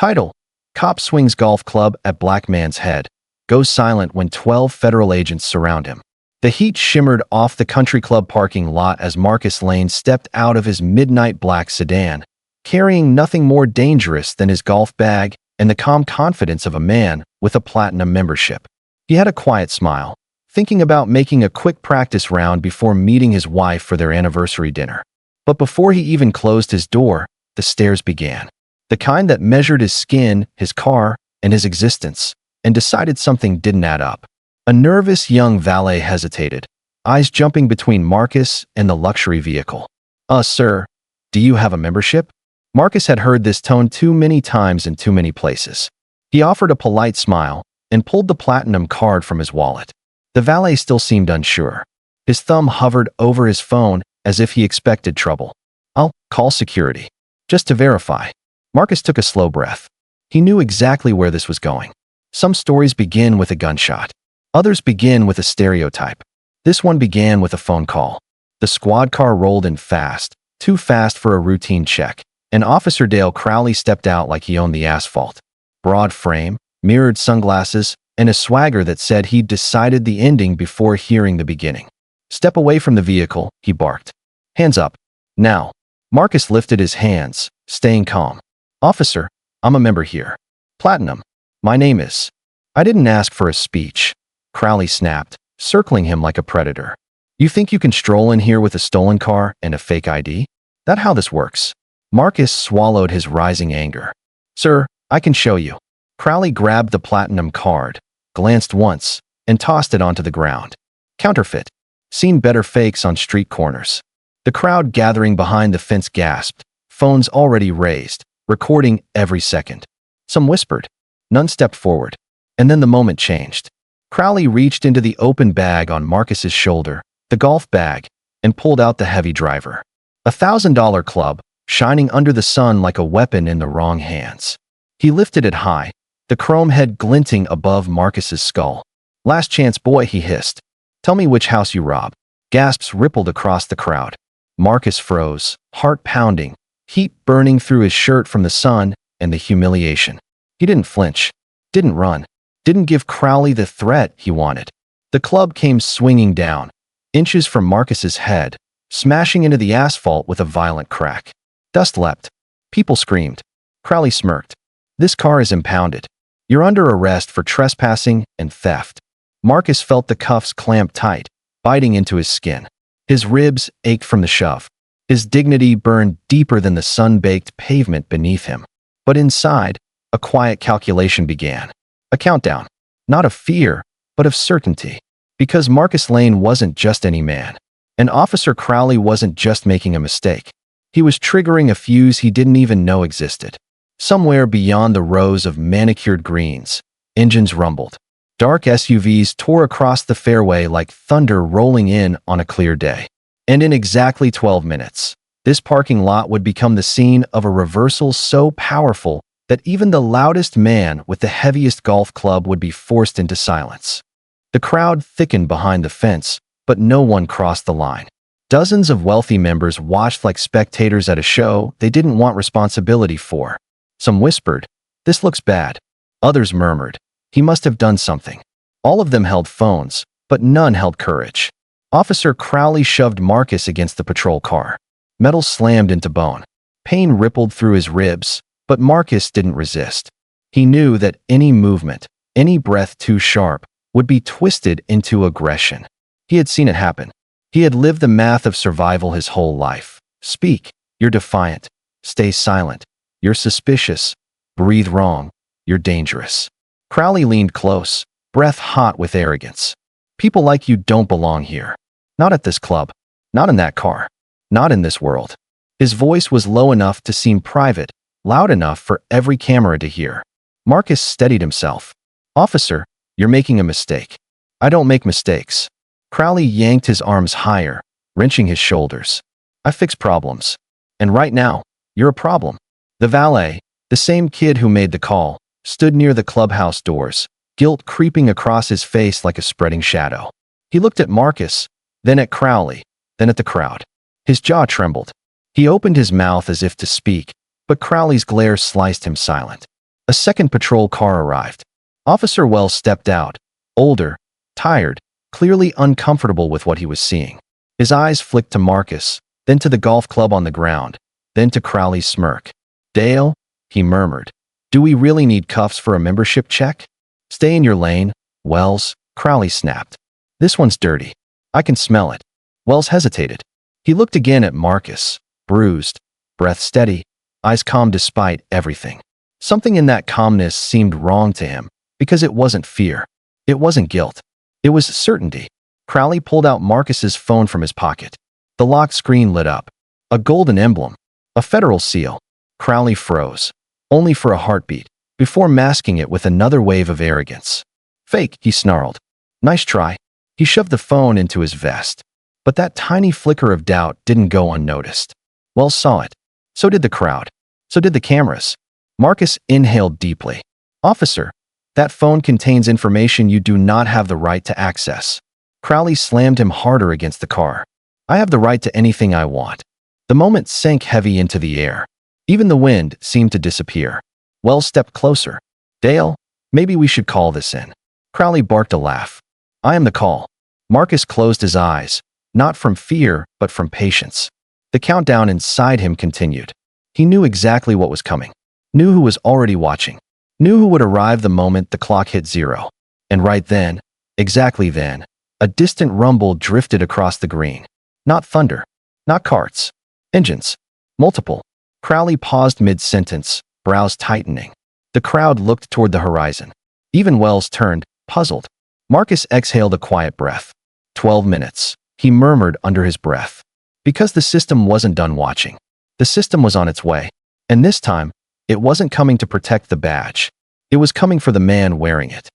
Title: Cop swings golf club at black man's head, goes silent when 12 federal agents surround him. The heat shimmered off the country club parking lot as Marcus Lane stepped out of his midnight black sedan, carrying nothing more dangerous than his golf bag and the calm confidence of a man with a platinum membership. He had a quiet smile, thinking about making a quick practice round before meeting his wife for their anniversary dinner. But before he even closed his door, the stares began. The kind that measured his skin, his car, and his existence, and decided something didn't add up. A nervous young valet hesitated, eyes jumping between Marcus and the luxury vehicle. Sir, do you have a membership?" Marcus had heard this tone too many times in too many places. He offered a polite smile and pulled the platinum card from his wallet. The valet still seemed unsure. His thumb hovered over his phone as if he expected trouble. "I'll call security, just to verify." Marcus took a slow breath. He knew exactly where this was going. Some stories begin with a gunshot. Others begin with a stereotype. This one began with a phone call. The squad car rolled in fast, too fast for a routine check, and Officer Dale Crowley stepped out like he owned the asphalt. Broad frame, mirrored sunglasses, and a swagger that said he'd decided the ending before hearing the beginning. "Step away from the vehicle," he barked. "Hands up. Now." Marcus lifted his hands, staying calm. "Officer, I'm a member here. Platinum. My name is—" "I didn't ask for a speech," Crowley snapped, circling him like a predator. "You think you can stroll in here with a stolen car and a fake ID? That how this works?" Marcus swallowed his rising anger. "Sir, I can show you." Crowley grabbed the platinum card, glanced once, and tossed it onto the ground. "Counterfeit. Seen better fakes on street corners." The crowd gathering behind the fence gasped, phones already raised, recording every second. Some whispered. None stepped forward. And then the moment changed. Crowley reached into the open bag on Marcus's shoulder, the golf bag, and pulled out the heavy driver. $1,000 club, shining under the sun like a weapon in the wrong hands. He lifted it high, the chrome head glinting above Marcus's skull. "Last chance, boy," he hissed. "Tell me which house you robbed." Gasps rippled across the crowd. Marcus froze, heart pounding, heat burning through his shirt from the sun and the humiliation. He didn't flinch, didn't run, didn't give Crowley the threat he wanted. The club came swinging down, inches from Marcus's head, smashing into the asphalt with a violent crack. Dust leapt. People screamed. Crowley smirked. "This car is impounded. You're under arrest for trespassing and theft." Marcus felt the cuffs clamp tight, biting into his skin. His ribs ached from the shove. His dignity burned deeper than the sun-baked pavement beneath him. But inside, a quiet calculation began. A countdown. Not of fear, but of certainty. Because Marcus Lane wasn't just any man. And Officer Crowley wasn't just making a mistake. He was triggering a fuse he didn't even know existed. Somewhere beyond the rows of manicured greens, engines rumbled. Dark SUVs tore across the fairway like thunder rolling in on a clear day. And in exactly 12 minutes, this parking lot would become the scene of a reversal so powerful that even the loudest man with the heaviest golf club would be forced into silence. The crowd thickened behind the fence, but no one crossed the line. Dozens of wealthy members watched like spectators at a show they didn't want responsibility for. Some whispered, "This looks bad." Others murmured, "He must have done something." All of them held phones, but none held courage. Officer Crowley shoved Marcus against the patrol car. Metal slammed into bone. Pain rippled through his ribs, but Marcus didn't resist. He knew that any movement, any breath too sharp, would be twisted into aggression. He had seen it happen. He had lived the math of survival his whole life. Speak, you're defiant. Stay silent, you're suspicious. Breathe wrong, you're dangerous. Crowley leaned close, breath hot with arrogance. "People like you don't belong here. Not at this club. Not in that car. Not in this world." His voice was low enough to seem private, loud enough for every camera to hear. Marcus steadied himself. "Officer, you're making a mistake." "I don't make mistakes." Crowley yanked his arms higher, wrenching his shoulders. "I fix problems. And right now, you're a problem." The valet, the same kid who made the call, stood near the clubhouse doors, guilt creeping across his face like a spreading shadow. He looked at Marcus, then at Crowley, then at the crowd. His jaw trembled. He opened his mouth as if to speak, but Crowley's glare sliced him silent. A second patrol car arrived. Officer Wells stepped out, older, tired, clearly uncomfortable with what he was seeing. His eyes flicked to Marcus, then to the golf club on the ground, then to Crowley's smirk. "Dale," he murmured, "do we really need cuffs for a membership check?" "Stay in your lane, Wells," Crowley snapped. "This one's dirty. I can smell it." Wells hesitated. He looked again at Marcus, bruised, breath steady, eyes calm despite everything. Something in that calmness seemed wrong to him, because it wasn't fear. It wasn't guilt. It was certainty. Crowley pulled out Marcus's phone from his pocket. The lock screen lit up. A golden emblem. A federal seal. Crowley froze, only for a heartbeat, before masking it with another wave of arrogance. "Fake," he snarled. "Nice try." He shoved the phone into his vest. But that tiny flicker of doubt didn't go unnoticed. Wells saw it. So did the crowd. So did the cameras. Marcus inhaled deeply. "Officer, that phone contains information you do not have the right to access." Crowley slammed him harder against the car. "I have the right to anything I want." The moment sank heavy into the air. Even the wind seemed to disappear. Wells stepped closer. "Dale, maybe we should call this in." Crowley barked a laugh. "I am the call." Marcus closed his eyes, not from fear, but from patience. The countdown inside him continued. He knew exactly what was coming. Knew who was already watching. Knew who would arrive the moment the clock hit 0. And right then, exactly then, a distant rumble drifted across the green. Not thunder. Not carts. Engines. Multiple. Crowley paused mid-sentence, brows tightening. The crowd looked toward the horizon. Even Wells turned, puzzled. Marcus exhaled a quiet breath. 12 minutes, he murmured under his breath. Because the system wasn't done watching. The system was on its way. And this time, it wasn't coming to protect the badge. It was coming for the man wearing it.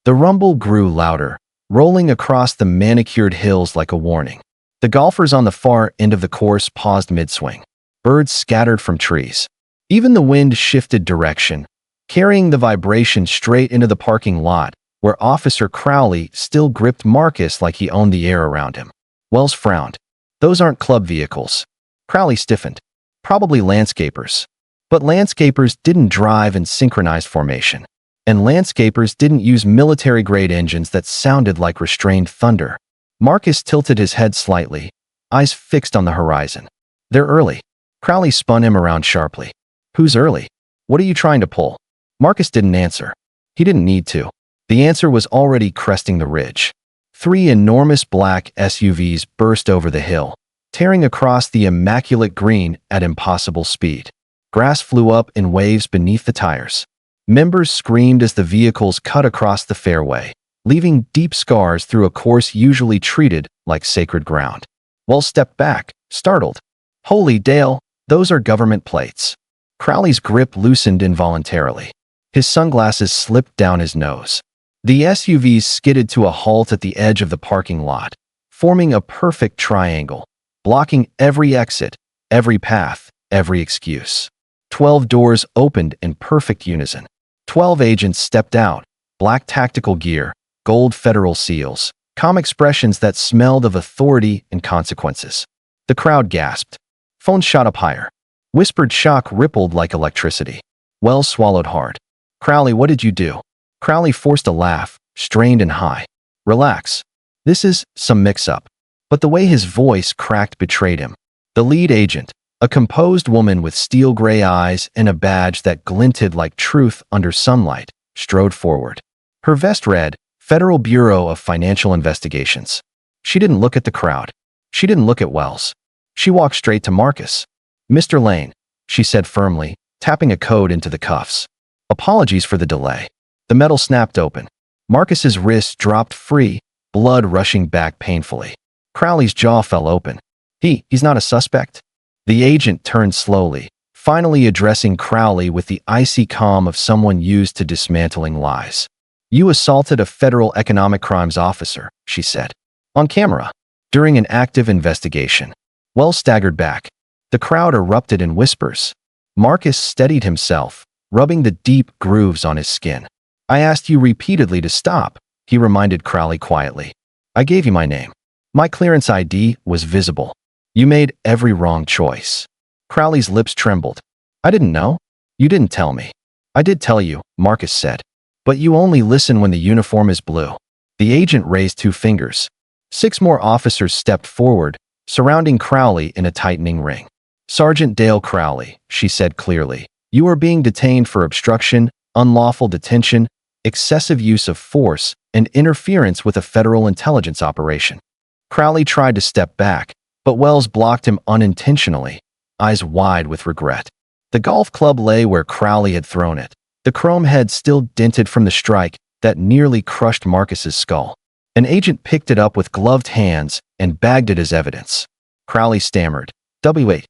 The rumble grew louder, rolling across the manicured hills like a warning. The golfers on the far end of the course paused mid-swing. Birds scattered from trees. Even the wind shifted direction, carrying the vibration straight into the parking lot, where Officer Crowley still gripped Marcus like he owned the air around him. Wells frowned. "Those aren't club vehicles." Crowley stiffened. "Probably landscapers." But landscapers didn't drive in synchronized formation. And landscapers didn't use military-grade engines that sounded like restrained thunder. Marcus tilted his head slightly, eyes fixed on the horizon. "They're early." Crowley spun him around sharply. "Who's early? What are you trying to pull?" Marcus didn't answer. He didn't need to. The answer was already cresting the ridge. 3 enormous black SUVs burst over the hill, tearing across the immaculate green at impossible speed. Grass flew up in waves beneath the tires. Members screamed as the vehicles cut across the fairway, leaving deep scars through a course usually treated like sacred ground. Wells stepped back, startled. "Holy Dale, those are government plates." Crowley's grip loosened involuntarily. His sunglasses slipped down his nose. The SUVs skidded to a halt at the edge of the parking lot, forming a perfect triangle, blocking every exit, every path, every excuse. 12 doors opened in perfect unison. 12 agents stepped out, black tactical gear, gold federal seals, calm expressions that smelled of authority and consequences. The crowd gasped. Phones shot up higher. Whispered shock rippled like electricity. Wells swallowed hard. "Crowley, what did you do?" Crowley forced a laugh, strained and high. "Relax. This is some mix-up." But the way his voice cracked betrayed him. The lead agent, a composed woman with steel gray eyes and a badge that glinted like truth under sunlight, strode forward. Her vest read, Federal Bureau of Financial Investigations. She didn't look at the crowd. She didn't look at Wells. She walked straight to Marcus. "Mr. Lane," she said firmly, tapping a code into the cuffs. "Apologies for the delay." The metal snapped open. Marcus's wrist dropped free, blood rushing back painfully. Crowley's jaw fell open. He's not a suspect?" The agent turned slowly, finally addressing Crowley with the icy calm of someone used to dismantling lies. "You assaulted a federal economic crimes officer," she said. "On camera. During an active investigation." Wells staggered back. The crowd erupted in whispers. Marcus steadied himself, rubbing the deep grooves on his skin. "I asked you repeatedly to stop," he reminded Crowley quietly. "I gave you my name. My clearance ID was visible. You made every wrong choice." Crowley's lips trembled. "I didn't know. You didn't tell me." I did tell you, Marcus said. But you only listen when the uniform is blue. The agent raised 2 fingers. 6 more officers stepped forward, surrounding Crowley in a tightening ring. Sergeant Dale Crowley, she said clearly, you are being detained for obstruction, unlawful detention, excessive use of force, and interference with a federal intelligence operation. Crowley tried to step back, but Wells blocked him unintentionally, eyes wide with regret. The golf club lay where Crowley had thrown it, the chrome head still dented from the strike that nearly crushed Marcus's skull. An agent picked it up with gloved hands and bagged it as evidence. Crowley stammered, "Wait.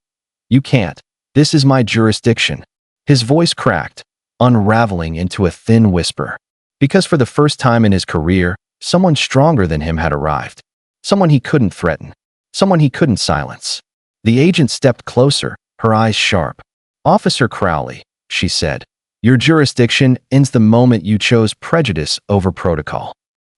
You can't. This is my jurisdiction." His voice cracked, unraveling into a thin whisper. Because for the first time in his career, someone stronger than him had arrived. Someone he couldn't threaten. Someone he couldn't silence. The agent stepped closer, her eyes sharp. "Officer Crowley," she said, "your jurisdiction ends the moment you chose prejudice over protocol."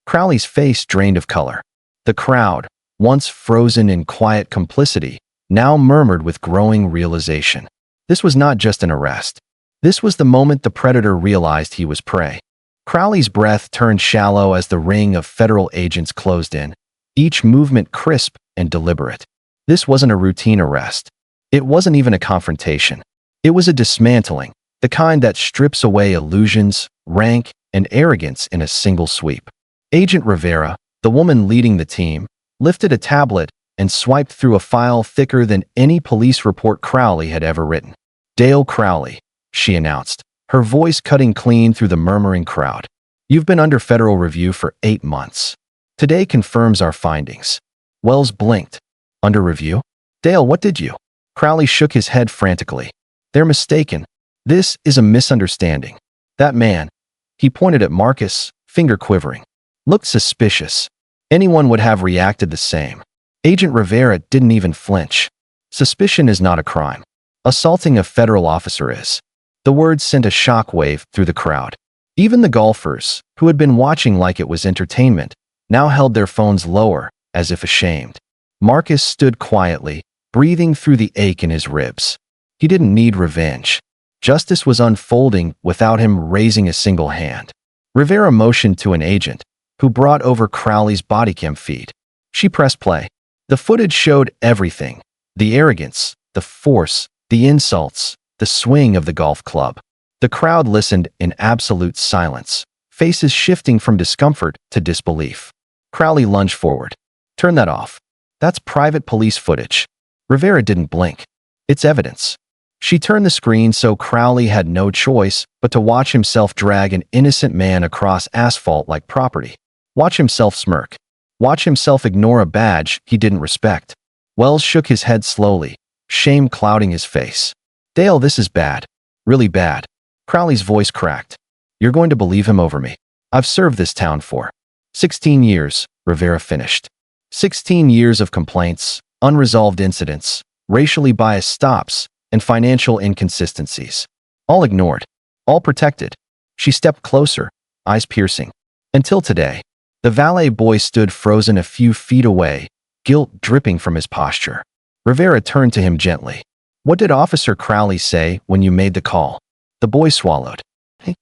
Crowley's face drained of color. The crowd, once frozen in quiet complicity, now murmured with growing realization. This was not just an arrest. This was the moment the predator realized he was prey. Crowley's breath turned shallow as the ring of federal agents closed in, each movement crisp and deliberate. This wasn't a routine arrest. It wasn't even a confrontation. It was a dismantling, the kind that strips away illusions, rank, and arrogance in a single sweep. Agent Rivera, the woman leading the team, lifted a tablet and swiped through a file thicker than any police report Crowley had ever written. "Dale Crowley," she announced, her voice cutting clean through the murmuring crowd. "You've been under federal review for 8 months. Today confirms our findings." Wells blinked. "Under review? Dale, what did you?" Crowley shook his head frantically. "They're mistaken. This is a misunderstanding. That man," he pointed at Marcus, finger quivering, "looked suspicious. Anyone would have reacted the same." Agent Rivera didn't even flinch. "Suspicion is not a crime. Assaulting a federal officer is." The words sent a shockwave through the crowd. Even the golfers, who had been watching like it was entertainment, now held their phones lower, as if ashamed. Marcus stood quietly, breathing through the ache in his ribs. He didn't need revenge. Justice was unfolding without him raising a single hand. Rivera motioned to an agent, who brought over Crowley's bodycam feed. She pressed play. The footage showed everything: the arrogance, the force, the insults, the swing of the golf club. The crowd listened in absolute silence, faces shifting from discomfort to disbelief. Crowley lunged forward. "Turn that off. That's private police footage." Rivera didn't blink. "It's evidence." She turned the screen so Crowley had no choice but to watch himself drag an innocent man across asphalt like property. Watch himself smirk. Watch himself ignore a badge he didn't respect. Wells shook his head slowly, shame clouding his face. "Dale, this is bad. Really bad." Crowley's voice cracked. "You're going to believe him over me. I've served this town for 16 years, Rivera finished. 16 years of complaints, unresolved incidents, racially biased stops, and financial inconsistencies. All ignored. All protected." She stepped closer, eyes piercing. "Until today." The valet boy stood frozen a few feet away, guilt dripping from his posture. Rivera turned to him gently. "What did Officer Crowley say when you made the call?" The boy swallowed. "He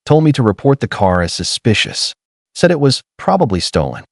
told me to report the car as suspicious. Said it was probably stolen."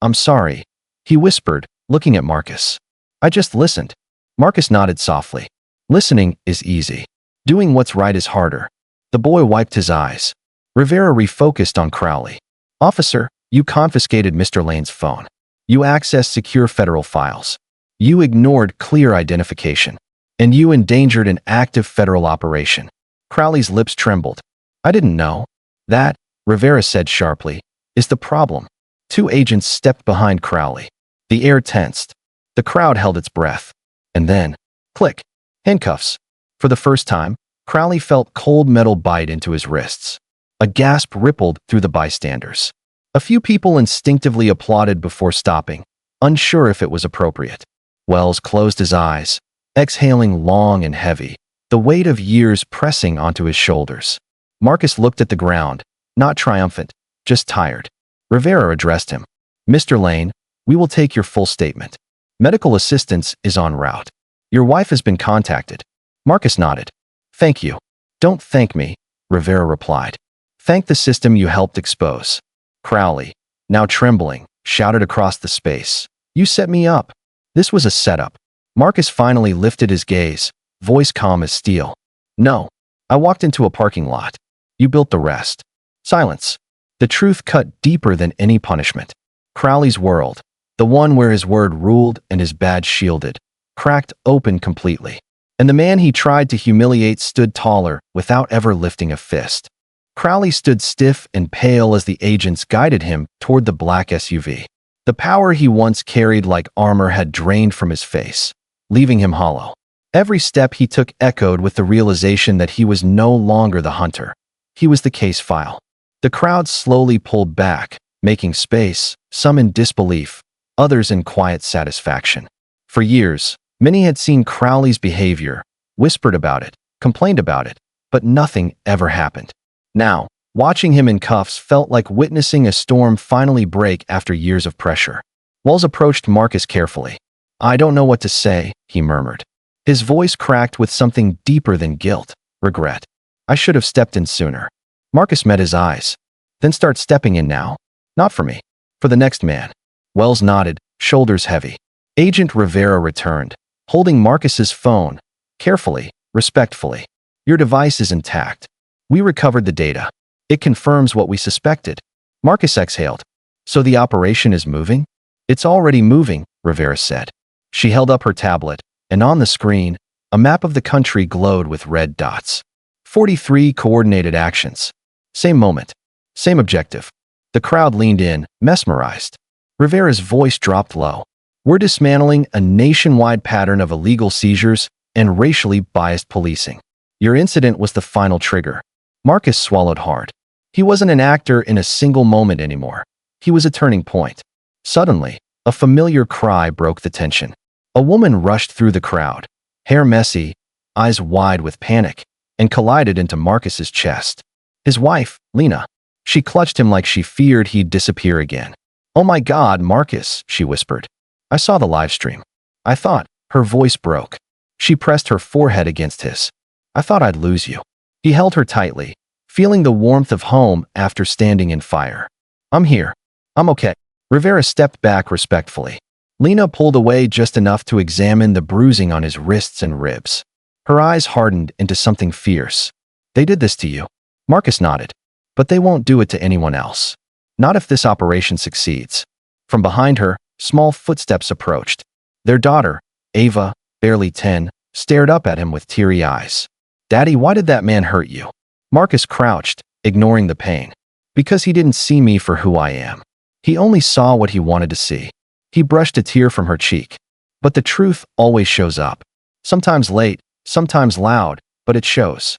"I'm sorry," he whispered, looking at Marcus. "I just listened." Marcus nodded softly. "Listening is easy. Doing what's right is harder." The boy wiped his eyes. Rivera refocused on Crowley. "Officer, you confiscated Mr. Lane's phone. You accessed secure federal files. You ignored clear identification. And you endangered an active federal operation." Crowley's lips trembled. "I didn't know." "That," Rivera said sharply, "is the problem." 2 agents stepped behind Crowley. The air tensed. The crowd held its breath. And then, click. Handcuffs. For the first time, Crowley felt cold metal bite into his wrists. A gasp rippled through the bystanders. A few people instinctively applauded before stopping, unsure if it was appropriate. Wells closed his eyes, exhaling long and heavy, the weight of years pressing onto his shoulders. Marcus looked at the ground, not triumphant, just tired. Rivera addressed him. "Mr. Lane, we will take your full statement. Medical assistance is en route. Your wife has been contacted." Marcus nodded. "Thank you." "Don't thank me," Rivera replied. Thank the system you helped expose. Crowley, now trembling, shouted across the space. You set me up. This was a setup. Marcus finally lifted his gaze, voice calm as steel. No. I walked into a parking lot. You built the rest. Silence. The truth cut deeper than any punishment. Crowley's world, the one where his word ruled and his badge shielded, cracked open completely. And the man he tried to humiliate stood taller without ever lifting a fist. Crowley stood stiff and pale as the agents guided him toward the black SUV. The power he once carried like armor had drained from his face, leaving him hollow. Every step he took echoed with the realization that he was no longer the hunter. He was the case file. The crowd slowly pulled back, making space, some in disbelief, others in quiet satisfaction. For years, many had seen Crowley's behavior, whispered about it, complained about it, but nothing ever happened. Now, watching him in cuffs felt like witnessing a storm finally break after years of pressure. Wells approached Marcus carefully. I don't know what to say, he murmured. His voice cracked with something deeper than guilt, regret. I should have stepped in sooner. Marcus met his eyes. Then start stepping in now. Not for me. For the next man. Wells nodded, shoulders heavy. Agent Rivera returned, holding Marcus's phone, carefully, respectfully. Your device is intact. We recovered the data. It confirms what we suspected. Marcus exhaled. So the operation is moving? It's already moving, Rivera said. She held up her tablet, and on the screen, a map of the country glowed with red dots. 43 coordinated actions. Same moment. Same objective. The crowd leaned in, mesmerized. Rivera's voice dropped low. We're dismantling a nationwide pattern of illegal seizures and racially biased policing. Your incident was the final trigger. Marcus swallowed hard. He wasn't an actor in a single moment anymore. He was a turning point. Suddenly, a familiar cry broke the tension. A woman rushed through the crowd, hair messy, eyes wide with panic, and collided into Marcus's chest. His wife, Lena. She clutched him like she feared he'd disappear again. Oh my God, Marcus, she whispered. I saw the live stream. I thought, her voice broke. She pressed her forehead against his. I thought I'd lose you. He held her tightly, feeling the warmth of home after standing in fire. I'm here. I'm okay. Rivera stepped back respectfully. Lena pulled away just enough to examine the bruising on his wrists and ribs. Her eyes hardened into something fierce. They did this to you. Marcus nodded. But they won't do it to anyone else. Not if this operation succeeds. From behind her, small footsteps approached. Their daughter, Ava, barely 10, stared up at him with teary eyes. Daddy, why did that man hurt you? Marcus crouched, ignoring the pain. Because he didn't see me for who I am. He only saw what he wanted to see. He brushed a tear from her cheek. But the truth always shows up. Sometimes late, sometimes loud, but it shows.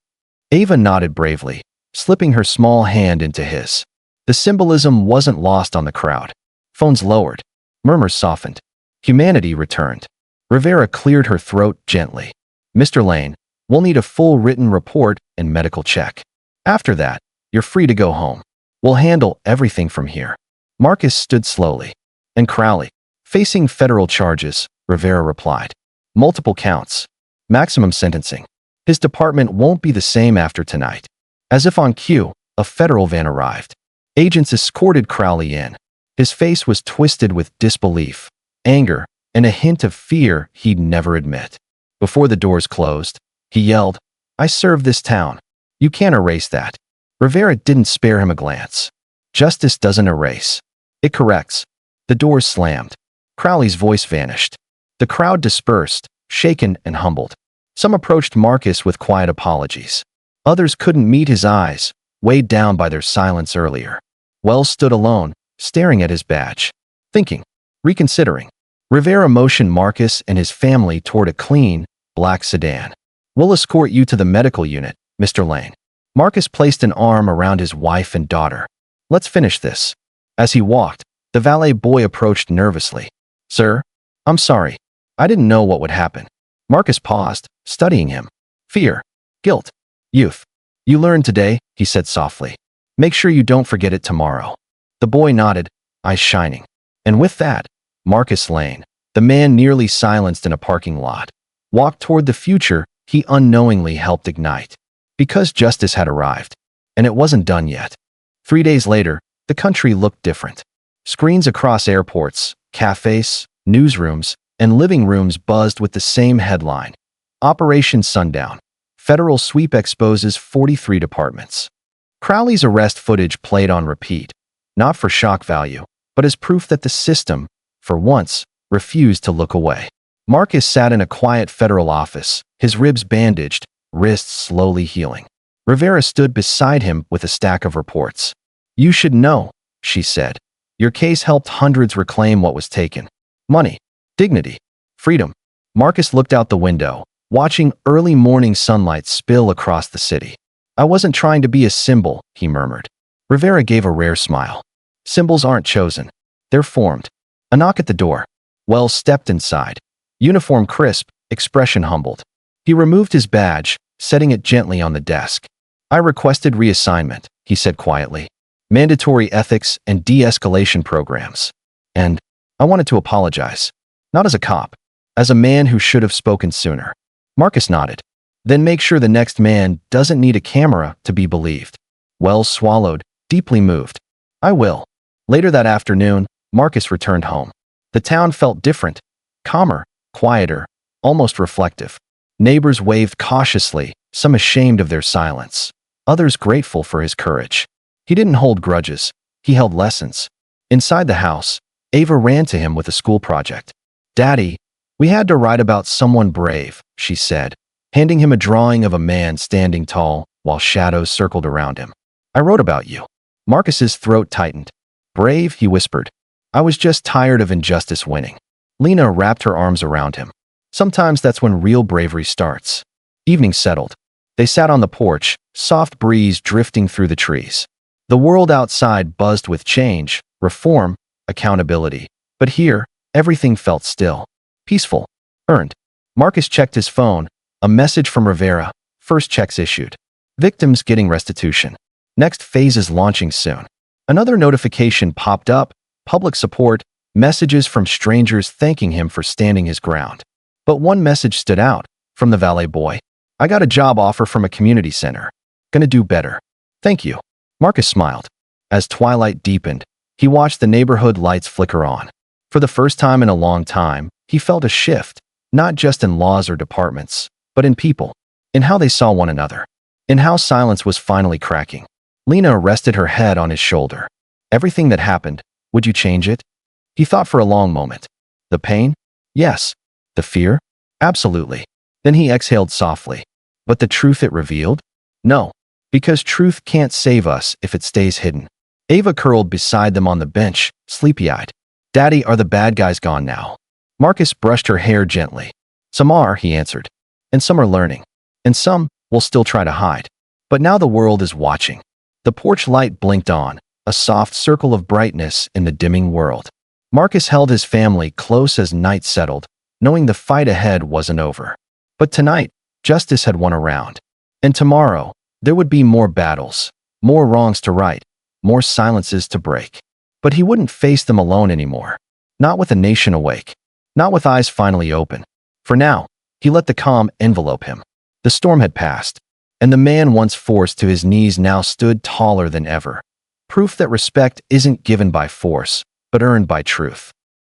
Ava nodded bravely, slipping her small hand into his. The symbolism wasn't lost on the crowd. Phones lowered. Murmurs softened. Humanity returned. Rivera cleared her throat gently. Mr. Lane, we'll need a full written report and medical check. After that, you're free to go home. We'll handle everything from here. Marcus stood slowly. And Crowley, facing federal charges, Rivera replied. Multiple counts. Maximum sentencing. His department won't be the same after tonight. As if on cue, a federal van arrived. Agents escorted Crowley in. His face was twisted with disbelief, anger, and a hint of fear he'd never admit. Before the doors closed, he yelled, I serve this town. You can't erase that. Rivera didn't spare him a glance. Justice doesn't erase. It corrects. The doors slammed. Crowley's voice vanished. The crowd dispersed, shaken and humbled. Some approached Marcus with quiet apologies. Others couldn't meet his eyes, weighed down by their silence earlier. Wells stood alone, staring at his badge. Thinking. Reconsidering. Rivera motioned Marcus and his family toward a clean, black sedan. We'll escort you to the medical unit, Mr. Lane. Marcus placed an arm around his wife and daughter. Let's finish this. As he walked, the valet boy approached nervously. Sir, I'm sorry. I didn't know what would happen. Marcus paused, studying him. Fear. Guilt. Youth. You learned today, he said softly. Make sure you don't forget it tomorrow. The boy nodded, eyes shining. And with that, Marcus Lane, the man nearly silenced in a parking lot, walked toward the future he unknowingly helped ignite. Because justice had arrived. and it wasn't done yet. 3 days later, the country looked different. Screens across airports, cafes, newsrooms, and living rooms buzzed with the same headline: Operation Sundown. Federal sweep exposes 43 departments. Crowley's arrest footage played on repeat, not for shock value, but as proof that the system, for once, refused to look away. Marcus sat in a quiet federal office, his ribs bandaged, wrists slowly healing. Rivera stood beside him with a stack of reports. "You should know," she said. "Your case helped hundreds reclaim what was taken. Money, dignity, freedom." Marcus looked out the window, watching early morning sunlight spill across the city. "I wasn't trying to be a symbol," he murmured. Rivera gave a rare smile. "Symbols aren't chosen. They're formed." A knock at the door. Wells stepped inside. Uniform crisp, expression humbled. He removed his badge, setting it gently on the desk. "I requested reassignment," he said quietly. "Mandatory ethics and de-escalation programs. And I wanted to apologize. Not as a cop, as a man who should have spoken sooner." Marcus nodded. "Then make sure the next man doesn't need a camera to be believed." Wells swallowed, deeply moved. "I will." Later that afternoon, Marcus returned home. The town felt different, calmer, quieter, almost reflective. Neighbors waved cautiously, some ashamed of their silence, others grateful for his courage. He didn't hold grudges, he held lessons. Inside the house, Ava ran to him with a school project. "Daddy, we had to write about someone brave," she said, handing him a drawing of a man standing tall while shadows circled around him. "I wrote about you." Marcus's throat tightened. "Brave," he whispered. "I was just tired of injustice winning." Lena wrapped her arms around him. "Sometimes that's when real bravery starts." Evening settled. They sat on the porch, soft breeze drifting through the trees. The world outside buzzed with change, reform, accountability. But here, everything felt still, peaceful, earned. Marcus checked his phone. A message from Rivera. First checks issued. Victims getting restitution. Next phase is launching soon. Another notification popped up. Public support. Messages from strangers thanking him for standing his ground. But one message stood out, from the valet boy. "I got a job offer from a community center. Gonna do better. Thank you." Marcus smiled. As twilight deepened, he watched the neighborhood lights flicker on. For the first time in a long time, he felt a shift, not just in laws or departments, but in people, in how they saw one another, in how silence was finally cracking. Lena rested her head on his shoulder. "Everything that happened, would you change it?" He thought for a long moment. The pain? Yes. The fear? Absolutely. Then he exhaled softly. But the truth it revealed? No. Because truth can't save us if it stays hidden. Ava curled beside them on the bench, sleepy-eyed. "Daddy, are the bad guys gone now?" Marcus brushed her hair gently. "Some are," he answered. "And some are learning. And some will still try to hide. But now the world is watching." The porch light blinked on, a soft circle of brightness in the dimming world. Marcus held his family close as night settled, knowing the fight ahead wasn't over. But tonight, justice had won around. And tomorrow, there would be more battles, more wrongs to right, more silences to break. But he wouldn't face them alone anymore. Not with a nation awake. Not with eyes finally open. For now, he let the calm envelope him. The storm had passed, and the man once forced to his knees now stood taller than ever. Proof that respect isn't given by force, but earned by truth.